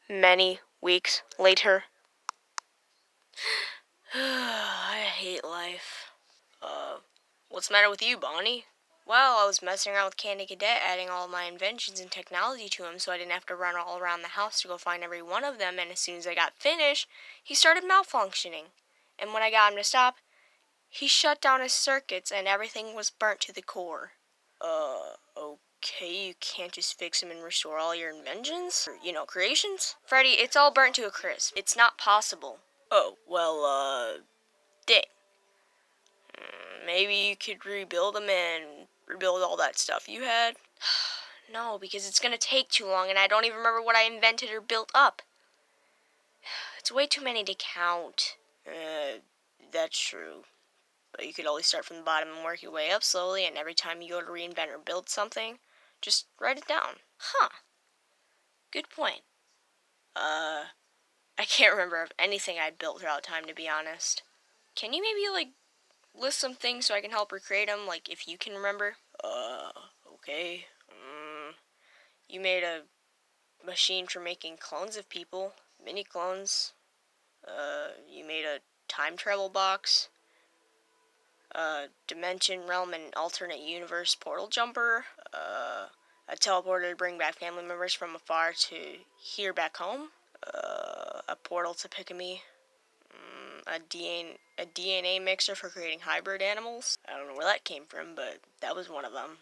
Many weeks later. I hate life. What's the matter with you, Bonnie? Well, I was messing around with Candy Cadet, adding all of my inventions and technology to him so I didn't have to run all around the house to go find every one of them, and as soon as I got finished, he started malfunctioning. And when I got him to stop, he shut down his circuits and everything was burnt to the core. Okay, you can't just fix them and restore all your inventions? Or, creations? Freddy, it's all burnt to a crisp. It's not possible. Oh, well, dang. Maybe you could rebuild them and rebuild all that stuff you had? No, because it's gonna take too long and I don't even remember what I invented or built up. It's way too many to count. That's true. But you could always start from the bottom and work your way up slowly, and every time you go to reinvent or build something, just write it down. Huh. Good point. I can't remember of anything I'd built throughout time, to be honest. Can you maybe, list some things so I can help recreate them, if you can remember? Okay. You made a machine for making clones of people, mini clones. You made a time travel box, dimension, realm, and alternate universe portal jumper, a teleporter to bring back family members from afar to here back home, a portal to pick me, a DNA mixer for creating hybrid animals. I don't know where that came from, but that was one of them.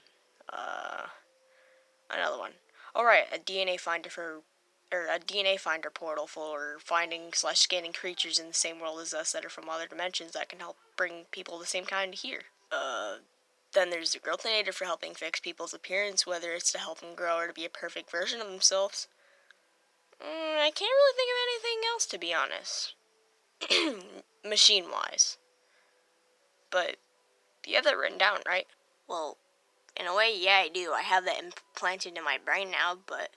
Another one. Alright, a DNA finder portal for finding/scanning creatures in the same world as us that are from other dimensions that can help bring people of the same kind here. Then there's the growthinator for helping fix people's appearance, whether it's to help them grow or to be a perfect version of themselves. I can't really think of anything else, to be honest. Machine-wise. But you have that written down, right? Well, in a way, yeah, I do. I have that implanted in my brain now, but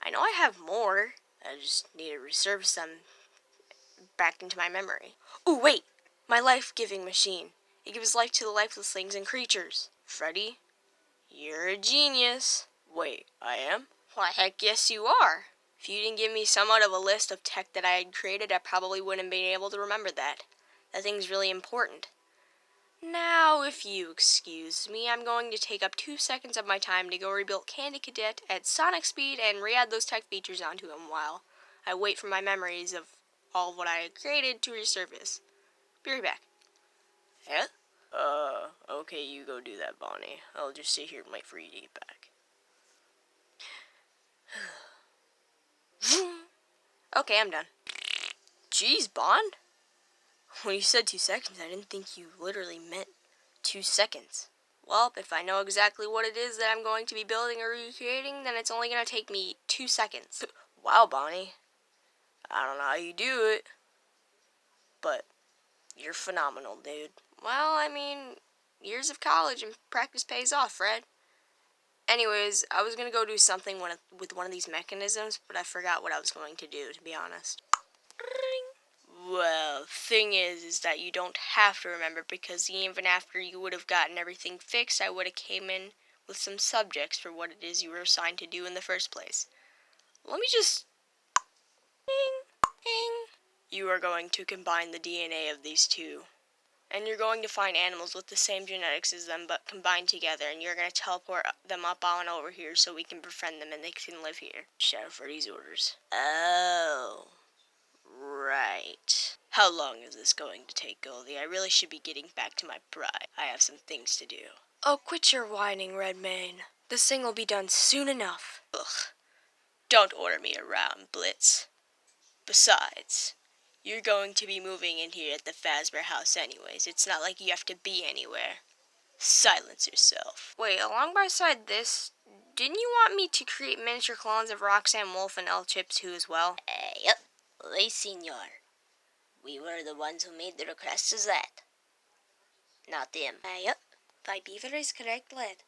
I know I have more. I just need to resurface them back into my memory. Ooh, wait! My life-giving machine. It gives life to the lifeless things and creatures. Freddy, you're a genius. Wait, I am? Why, heck yes you are. If you didn't give me somewhat of a list of tech that I had created, I probably wouldn't have been able to remember that. That thing's really important. Now, if you excuse me, I'm going to take up 2 seconds of my time to go rebuild Candy Cadet at sonic speed and re-add those tech features onto him while I wait for my memories of all of what I had created to resurface. Be right back. Yeah? Okay, you go do that, Bonnie. I'll just sit here and wait for you to get back. Okay, I'm done. Jeez, Bond? When you said 2 seconds, I didn't think you literally meant 2 seconds. Well, if I know exactly what it is that I'm going to be building or recreating, then it's only going to take me 2 seconds. Wow, Bonnie. I don't know how you do it, but you're phenomenal, dude. Well, I mean, years of college and practice pays off, Fred. Anyways, I was going to go do something with one of these mechanisms, but I forgot what I was going to do, to be honest. Well, thing is that you don't have to remember, because even after you would have gotten everything fixed, I would have came in with some subjects for what it is you were assigned to do in the first place. Let me just... Ding, ding. You are going to combine the DNA of these two. And you're going to find animals with the same genetics as them, but combined together, and you're going to teleport them up on over here so we can befriend them and they can live here. Shadow Freddy's orders. Oh... Right. How long is this going to take, Goldie? I really should be getting back to my bride. I have some things to do. Oh, quit your whining, Redmayne. This thing will be done soon enough. Ugh. Don't order me around, Blitz. Besides, you're going to be moving in here at the Fazbear house anyways. It's not like you have to be anywhere. Silence yourself. Wait, along by side this, didn't you want me to create miniature clones of Roxanne Wolf and El Chip too as well? Yep. Oui, senor. We were the ones who made the request to that. Not them. Yep. Thy beaver is correct, lad.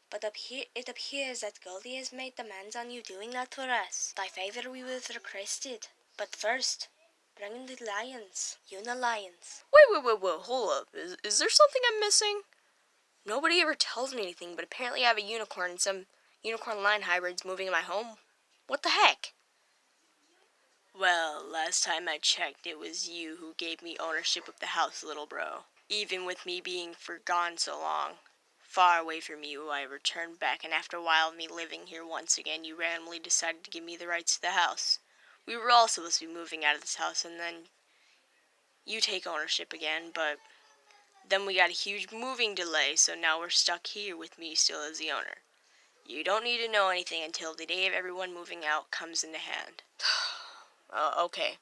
But it appears that Goldie has made demands on you doing that for us. Thy favor we would have requested. But first, bring in the lions. Lions. Wait, hold up. Is there something I'm missing? Nobody ever tells me anything, but apparently I have a unicorn and some unicorn lion hybrids moving in my home. What the heck? Last time I checked, it was you who gave me ownership of the house, little bro. Even with me being forgone so long, far away from you, I returned back, and after a while of me living here once again, you randomly decided to give me the rights to the house. We were all supposed to be moving out of this house, and then you take ownership again, but then we got a huge moving delay, so now we're stuck here with me still as the owner. You don't need to know anything until the day of everyone moving out comes into hand. Okay.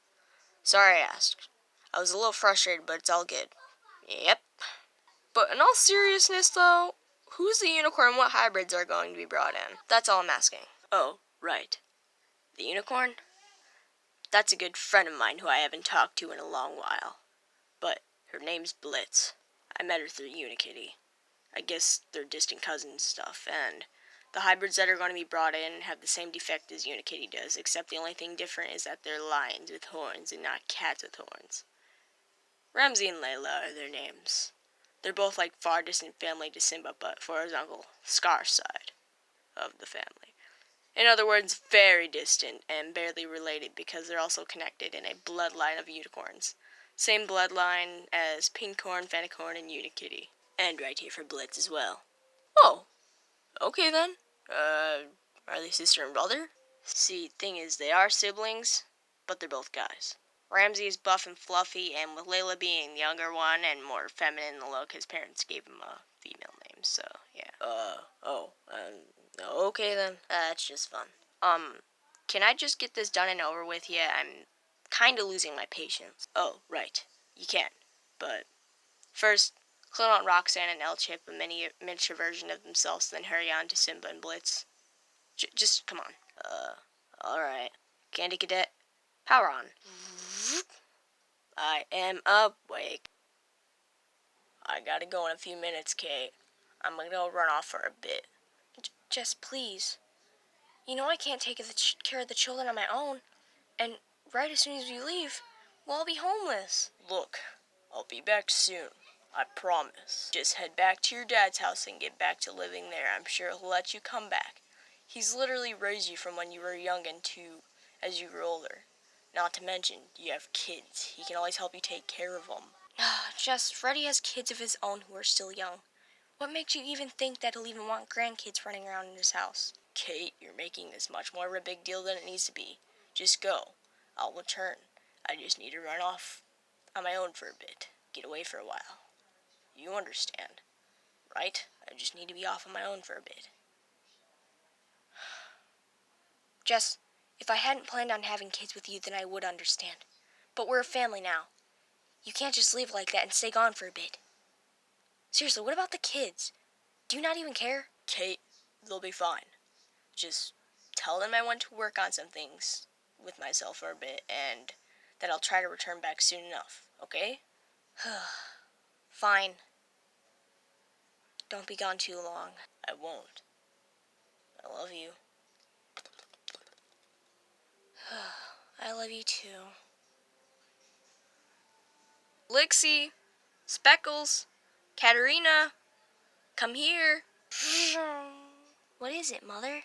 Sorry I asked. I was a little frustrated, but it's all good. Yep. But in all seriousness, though, who's the unicorn and what hybrids are going to be brought in? That's all I'm asking. Oh, right. The unicorn? That's a good friend of mine who I haven't talked to in a long while. But her name's Blitz. I met her through Unikitty. I guess they're distant cousins and stuff, and the hybrids that are going to be brought in have the same defect as Unikitty does, except the only thing different is that they're lions with horns and not cats with horns. Ramsey and Layla are their names. They're both like far distant family to Simba, but for his uncle Scar's side of the family. In other words, very distant and barely related because they're also connected in a bloodline of unicorns. Same bloodline as Pinkhorn, Fanicorn, and Unikitty. And right here for Blitz as well. Oh, okay then. Are they sister and brother? See, thing is, they are siblings, but they're both guys. Ramsey is buff and fluffy, and with Layla being the younger one and more feminine in the look, his parents gave him a female name, so, yeah. Okay then. That's just fun. Can I just get this done and over with? Yeah, I'm kinda losing my patience. Oh, right. You can. But first, clone out Roxanne and El-Chip, a miniature version of themselves, then hurry on to Simba and Blitz. Just, come on. Alright. Candy Cadet, power on. I am awake. I gotta go in a few minutes, Kate. I'm gonna go run off for a bit. Jess, please. You know I can't take care of the children on my own. And right as soon as we leave, we'll all be homeless. Look, I'll be back soon. I promise. Just head back to your dad's house and get back to living there. I'm sure he'll let you come back. He's literally raised you from when you were young as you grew older. Not to mention, you have kids. He can always help you take care of them. Jess, Freddy has kids of his own who are still young. What makes you even think that he'll even want grandkids running around in his house? Kate, you're making this much more of a big deal than it needs to be. Just go. I'll return. I just need to run off on my own for a bit. Get away for a while. You understand, right? I just need to be off on my own for a bit. Jess, if I hadn't planned on having kids with you, then I would understand. But we're a family now. You can't just leave like that and stay gone for a bit. Seriously, what about the kids? Do you not even care? Kate, they'll be fine. Just tell them I went to work on some things with myself for a bit, and that I'll try to return back soon enough, okay? Fine. Don't be gone too long. I won't. I love you. I love you too. Lixie, Speckles, Katerina, come here. What is it, Mother?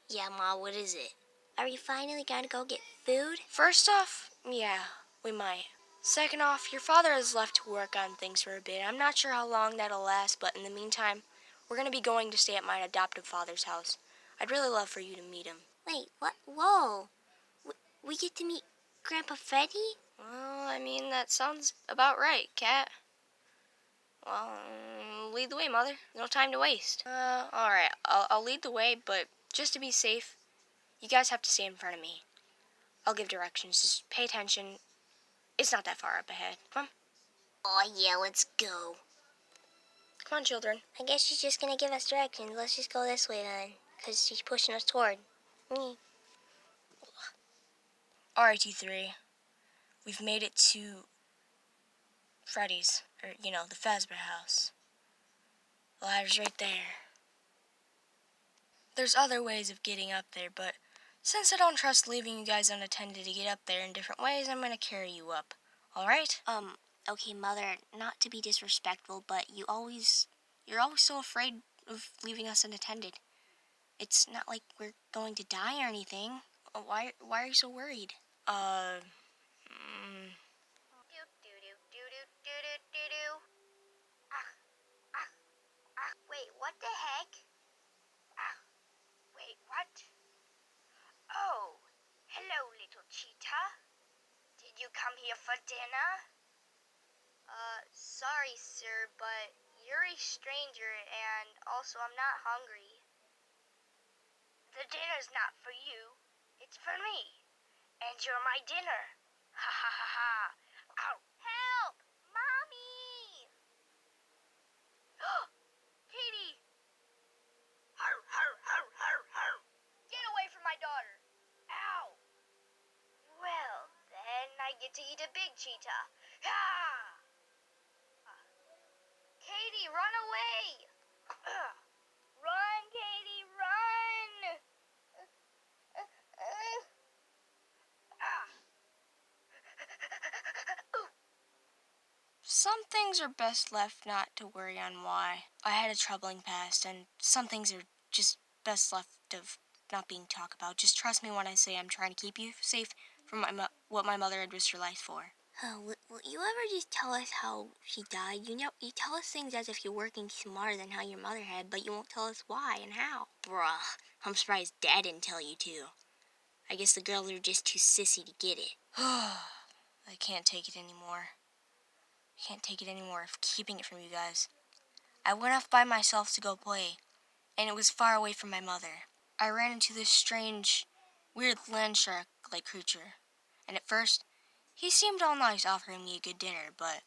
Yeah, Ma, what is it? Are we finally gonna go get food? First off, yeah, we might. Second off, your father has left to work on things for a bit. I'm not sure how long that'll last, but in the meantime, we're gonna be going to stay at my adoptive father's house. I'd really love for you to meet him. Wait, what? Whoa. We get to meet Grandpa Freddy? Well, I mean, that sounds about right, Cat. Well, lead the way, Mother. No time to waste. Alright. I'll lead the way, but just to be safe, you guys have to stay in front of me. I'll give directions. Just pay attention. It's not that far up ahead. Come on. Oh, yeah, let's go. Come on, children. I guess she's just gonna give us directions. Let's just go this way, then. Because she's pushing us toward me. Alright, you three. We've made it to Freddy's. Or, the Fazbear house. The ladder's right there. There's other ways of getting up there, but since I don't trust leaving you guys unattended to get up there in different ways, I'm gonna carry you up. Alright? Okay, Mother, not to be disrespectful, but you're always so afraid of leaving us unattended. It's not like we're going to die or anything. Why are you so worried? Wait, what the heck? Wait, what? Oh, hello, little cheetah. Did you come here for dinner? Sorry, sir, but you're a stranger, and also I'm not hungry. The dinner's not for you. It's for me. And you're my dinner. Ha ha ha ha. Ow. Help! Mommy! Katie! Har, har, har, har, har. Get away from my daughter. Ow! Well, then I get to eat a big cheetah. Ha! Katie, run away! Run, Katie, run! Some things are best left not to worry on why. I had a troubling past, and some things are just best left of not being talked about. Just trust me when I say I'm trying to keep you safe from what my mother had risked her life for. Will you ever just tell us how she died? You tell us things as if you're working smarter than how your mother had, but you won't tell us why and how. Bruh, I'm surprised Dad didn't tell you too. I guess the girls are just too sissy to get it. I can't take it anymore. I can't take it anymore of keeping it from you guys. I went off by myself to go play, and it was far away from my mother. I ran into this strange, weird land shark-like creature, and at first, he seemed all nice, offering me a good dinner, but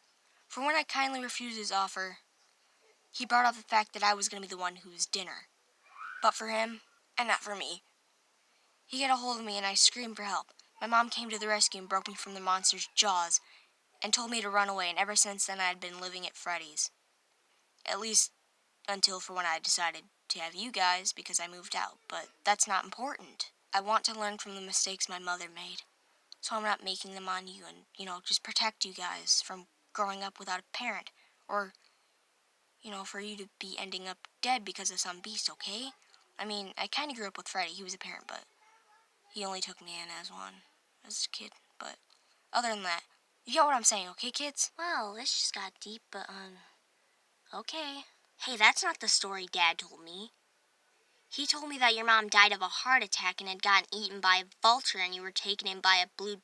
for when I kindly refused his offer, he brought up the fact that I was going to be the one whose dinner. But for him, and not for me. He got a hold of me and I screamed for help. My mom came to the rescue and broke me from the monster's jaws and told me to run away, and ever since then I had been living at Freddy's. At least until for when I decided to have you guys because I moved out, but that's not important. I want to learn from the mistakes my mother made, so I'm not making them on you and, just protect you guys from growing up without a parent, or, for you to be ending up dead because of some beast, okay? I mean, I kind of grew up with Freddy. He was a parent, but he only took me in as one, as a kid. But other than that, you get what I'm saying, okay, kids? Well, this just got deep, but, okay. Hey, that's not the story Dad told me. He told me that your mom died of a heart attack and had gotten eaten by a vulture and you were taken in by a blue,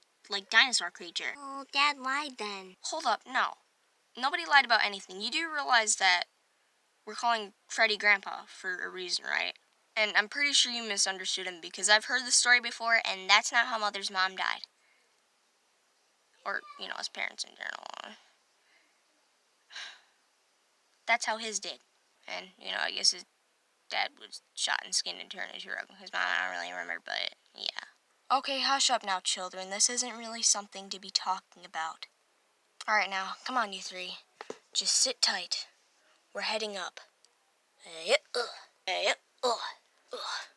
dinosaur creature. Oh, Dad lied then. Hold up, no. Nobody lied about anything. You do realize that we're calling Freddy Grandpa for a reason, right? And I'm pretty sure you misunderstood him because I've heard the story before, and that's not how Mother's mom died. Or, his parents in general. That's how his did. And, I guess his dad was shot and skinned and turned into a rug. His mom, I don't really remember, but yeah. Okay, hush up now, children. This isn't really something to be talking about. Alright now, come on, you three. Just sit tight. We're heading up.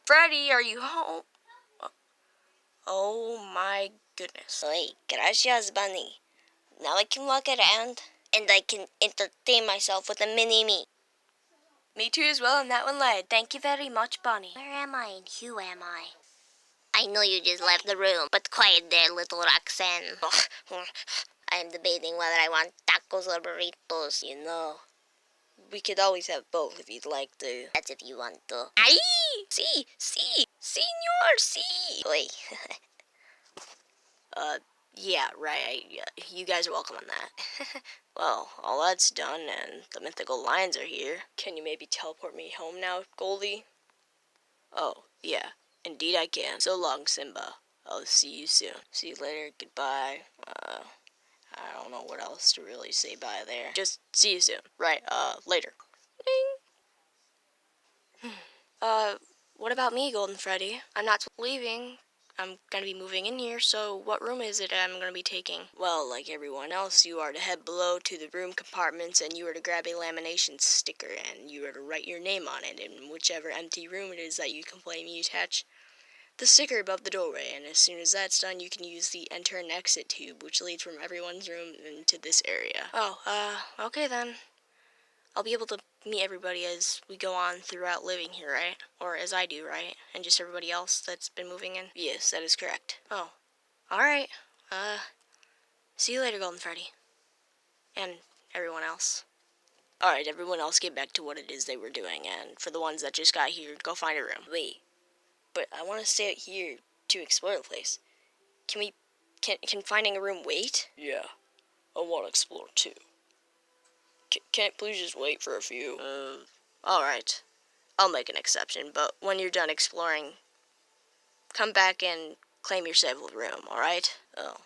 Freddy, are you home? Oh my goodness. Wait, gracias, Bunny. Now I can walk around and I can entertain myself with a mini-me. Me too as well, and that one lied. Thank you very much, Bonnie. Where am I and who am I? I know you just left the room, but quiet there, little Roxanne. I am debating whether I want tacos or burritos. We could always have both if you'd like to. That's if you want to. Ay! Senor, si! Oi. Yeah, right. You guys are welcome on that. Well, all that's done, and the mythical lions are here. Can you maybe teleport me home now, Goldie? Oh, yeah. Indeed I can. So long, Simba. I'll see you soon. See you later. Goodbye. I don't know what else to really say bye there. Just see you soon. Right, later. Ding. What about me, Golden Freddy? I'm not leaving. I'm gonna be moving in here, so what room is it I'm gonna be taking? Well, like everyone else, you are to head below to the room compartments and you are to grab a lamination sticker and you are to write your name on it in whichever empty room it is that you complain you attach the sticker above the doorway, and as soon as that's done, you can use the enter and exit tube, which leads from everyone's room into this area. Oh, okay then. I'll be able to meet everybody as we go on throughout living here, right? Or as I do, right? And just everybody else that's been moving in? Yes, that is correct. Oh, alright. See you later, Golden Freddy. And everyone else. Alright, everyone else get back to what it is they were doing, and for the ones that just got here, go find a room. Wait, but I want to stay out here to explore the place. Can finding a room wait? Yeah, I want to explore too. Can't it please just wait for a few? Alright. I'll make an exception, but when you're done exploring, come back and claim your stable room, alright? Oh.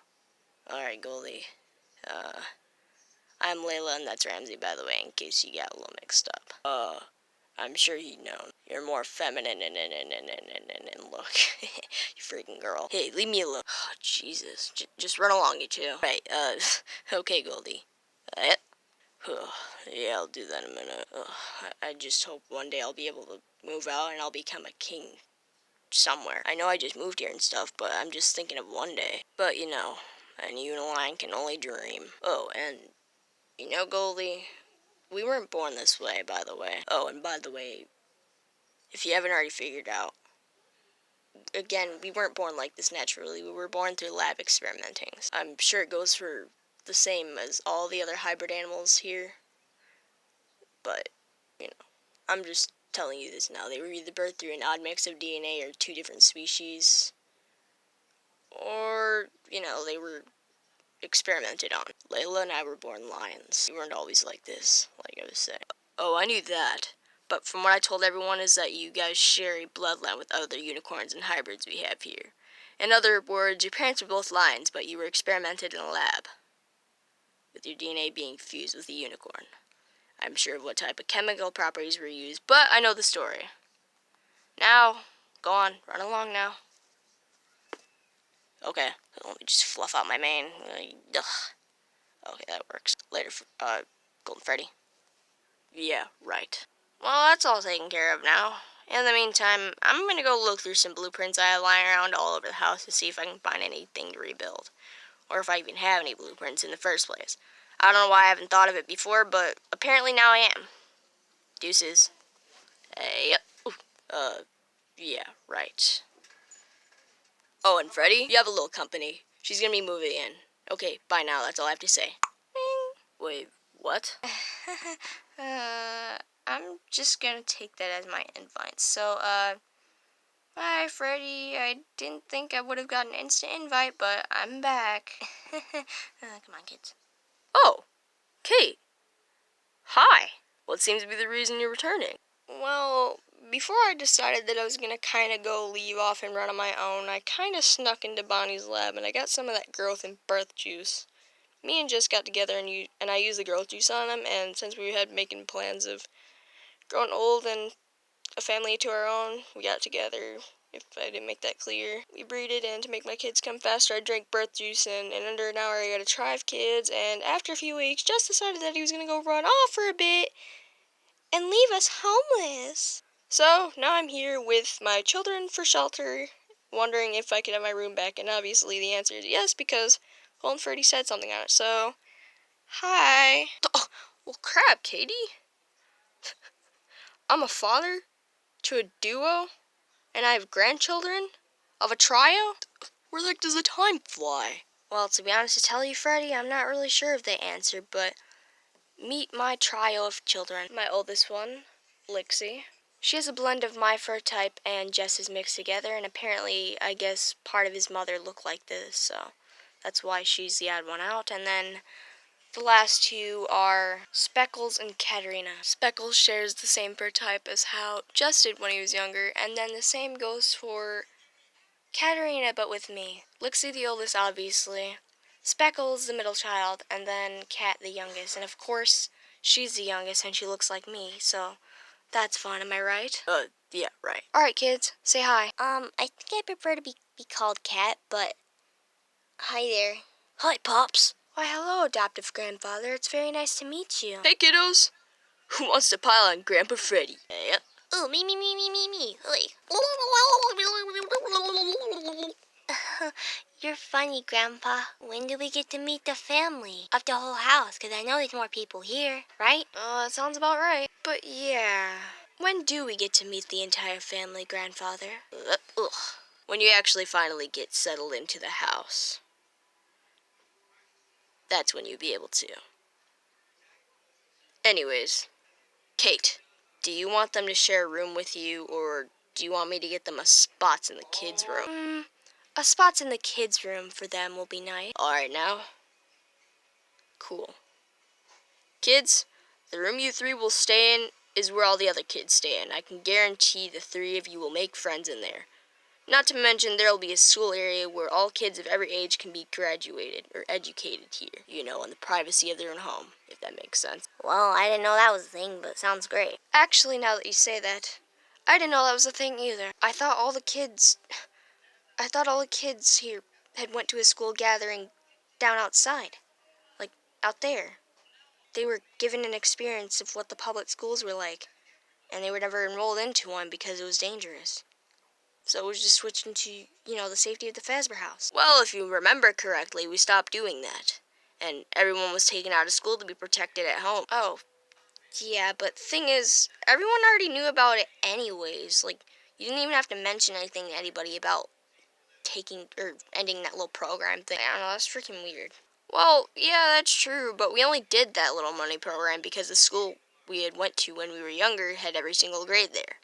Alright, Goldie. I'm Layla, and that's Ramsey, by the way, in case you got a little mixed up. I'm sure he'd known. You're more feminine and look. You freaking girl. Hey, leave me alone. Oh, Jesus. Just run along, you two. Right, okay, Goldie. Yeah, I'll do that in a minute. I just hope one day I'll be able to move out and I'll become a king somewhere. I know I just moved here and stuff, but I'm just thinking of one day. But, you know, a Uniline can only dream. Oh, and, you know, Goldie, we weren't born this way, by the way. Oh, and by the way, if you haven't already figured out, again, we weren't born like this naturally. We were born through lab experimenting. I'm sure it goes for the same as all the other hybrid animals here. But, you know, I'm just telling you this now. They were either birthed through an odd mix of DNA or two different species. Or, you know, they were experimented on. Layla and I were born lions. We weren't always like this, like I was saying. Oh, I knew that. But from what I told everyone is that you guys share a bloodline with other unicorns and hybrids we have here. In other words, your parents were both lions, but you were experimented in a lab, with your DNA being fused with a unicorn. I'm sure of what type of chemical properties were used, but I know the story. Now, go on, run along now. Okay, let me just fluff out my mane. Ugh. Okay, that works. Later, Golden Freddy. Yeah, right. Well, that's all taken care of now. In the meantime, I'm gonna go look through some blueprints I have lying around all over the house to see if I can find anything to rebuild. Or if I even have any blueprints in the first place. I don't know why I haven't thought of it before, but apparently now I am. Deuces. Yep. Yeah, right. Oh, and Freddy, you have a little company. She's gonna be moving in. Okay, bye now, that's all I have to say. Wait, what? I'm just gonna take that as my invite. So, hi, Freddy. I didn't think I would have got an instant invite, but I'm back. Come on, kids. Oh, Kate. Hi. What seems to be the reason you're returning? Well, before I decided that I was gonna kind of go leave off and run on my own, I kind of snuck into Bonnie's lab and I got some of that growth and birth juice. Me and Jess got together and I used the growth juice on him, and since we had making plans of growing old and a family to our own, we got together. If I didn't make that clear, we breeded, and to make my kids come faster, I drank birth juice, and in under an hour I got a tribe of kids, and after a few weeks, Jess decided that he was gonna go run off for a bit and leave us homeless. So, now I'm here with my children for shelter, wondering if I could have my room back, and obviously the answer is yes, because Golden Freddy said something on it, so, hi. Oh, well, crap, Katie. I'm a father to a duo, and I have grandchildren of a trio? Where the heck does the time fly? Well, to be honest to tell you, Freddy, I'm not really sure of the answer, but meet my trio of children. My oldest one, Lixie. She has a blend of my fur type and Jess's mixed together, and apparently, I guess, part of his mother looked like this, so that's why she's the odd one out. And then the last two are Speckles and Katerina. Speckles shares the same fur type as how Jess did when he was younger, and then the same goes for Katerina, but with me. Lixie the oldest, obviously. Speckles the middle child, and then Kat the youngest. And of course, she's the youngest and she looks like me, so that's fun, am I right? Yeah, right. Alright, kids, say hi. I think I prefer to be called Cat, but hi there. Hi, Pops. Why, hello, adoptive grandfather. It's very nice to meet you. Hey, kiddos. Who wants to pile on Grandpa Freddy? Yep. Ooh, me. You're funny, Grandpa. When do we get to meet the family of the whole house? Because I know there's more people here, right? That sounds about right. But yeah, when do we get to meet the entire family, Grandfather? When you actually finally get settled into the house. that's when you'll be able to. Anyways, Kate, do you want them to share a room with you, or do you want me to get them a spots in the kids' room? A spots in the kids' room for them will be nice. Alright now. Cool. Kids, the room you three will stay in is where all the other kids stay in. I can guarantee the three of you will make friends in there. Not to mention there will be a school area where all kids of every age can be graduated or educated here. You know, in the privacy of their own home, if that makes sense. Well, I didn't know that was a thing, but it sounds great. Actually, now that you say that, I didn't know that was a thing either. I thought all the kids here had went to a school gathering down outside. Like, out there. They were given an experience of what the public schools were like, and they were never enrolled into one because it was dangerous. So it was just switched into, the safety of the Fazbear house. Well, if you remember correctly, we stopped doing that. And everyone was taken out of school to be protected at home. Oh, yeah, but thing is, everyone already knew about it anyways. Like, you didn't even have to mention anything to anybody about taking or ending that little program thing. I don't know, that's freaking weird. Well, yeah, that's true, but we only did that little money program because the school we had went to when we were younger had every single grade there.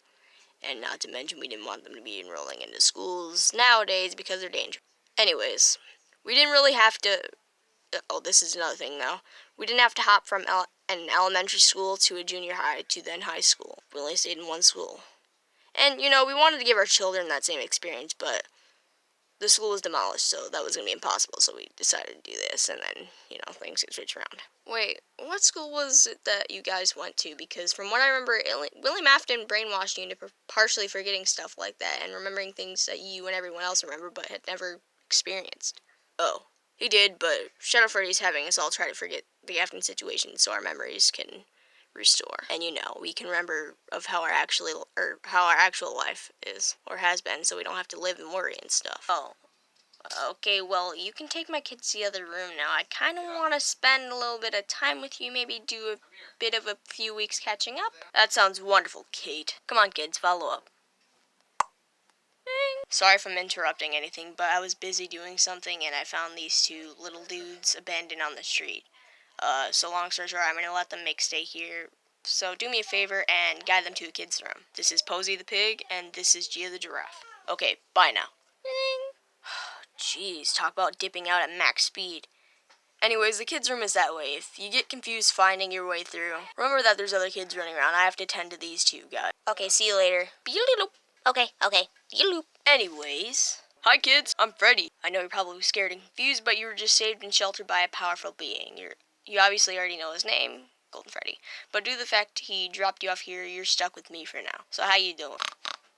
And not to mention we didn't want them to be enrolling into schools nowadays because they're dangerous. Anyways, we didn't really have to... Oh, this is another thing, though. We didn't have to hop from an elementary school to a junior high to then high school. We only stayed in one school. And, we wanted to give our children that same experience, but the school was demolished, so that was going to be impossible, so we decided to do this, and then, things get switched around. Wait, what school was it that you guys went to? Because from what I remember, William Afton brainwashed you into partially forgetting stuff like that, and remembering things that you and everyone else remember, but had never experienced. Oh, he did, but Shadow Freddy's having us all try to forget the Afton situation, so our memories can restore. And we can remember of how our actual life is or has been, so we don't have to live and worry and stuff. Oh, okay. Well, you can take my kids to the other room now. I kind of want to spend a little bit of time with you. Maybe do a bit of a few weeks catching up. That sounds wonderful, Kate. Come on, kids, follow up. Sorry if I'm interrupting anything, but I was busy doing something and I found these two little dudes abandoned on the street. So long story short, I'm going to let them make stay here. So do me a favor and guide them to the kids' room. This is Posey the pig, and this is Gia the giraffe. Okay, bye now. Jeez, talk about dipping out at max speed. Anyways, the kids' room is that way. If you get confused finding your way through, remember that there's other kids running around. I have to attend to these two guys. Okay, see you later. Beep-a-loop. Okay. Yaloop. Anyways, hi kids, I'm Freddy. I know you're probably scared and confused, but you were just saved and sheltered by a powerful being. You obviously already know his name, Golden Freddy. But due to the fact he dropped you off here, you're stuck with me for now. So how you doing?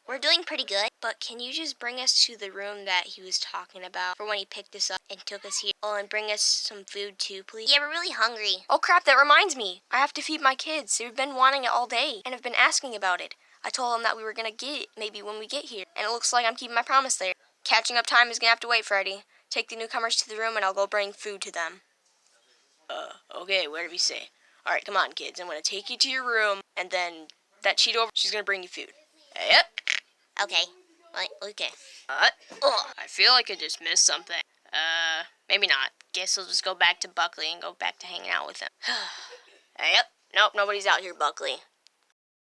We're doing pretty good. But can you just bring us to the room that he was talking about for when he picked us up and took us here? Oh, and bring us some food too, please? Yeah, we're really hungry. Oh crap, that reminds me. I have to feed my kids. They've been wanting it all day and have been asking about it. I told them that we were going to get it maybe when we get here. And it looks like I'm keeping my promise there. Catching up time is going to have to wait, Freddy. Take the newcomers to the room and I'll go bring food to them. Okay, where did we say? Alright, come on, kids. I'm going to take you to your room, and then that Cheetah over, she's going to bring you food. Yep. Okay. Okay. I feel like I just missed something. Maybe not. Guess we'll just go back to Buckley and go back to hanging out with him. Yep. Nope, nobody's out here, Buckley.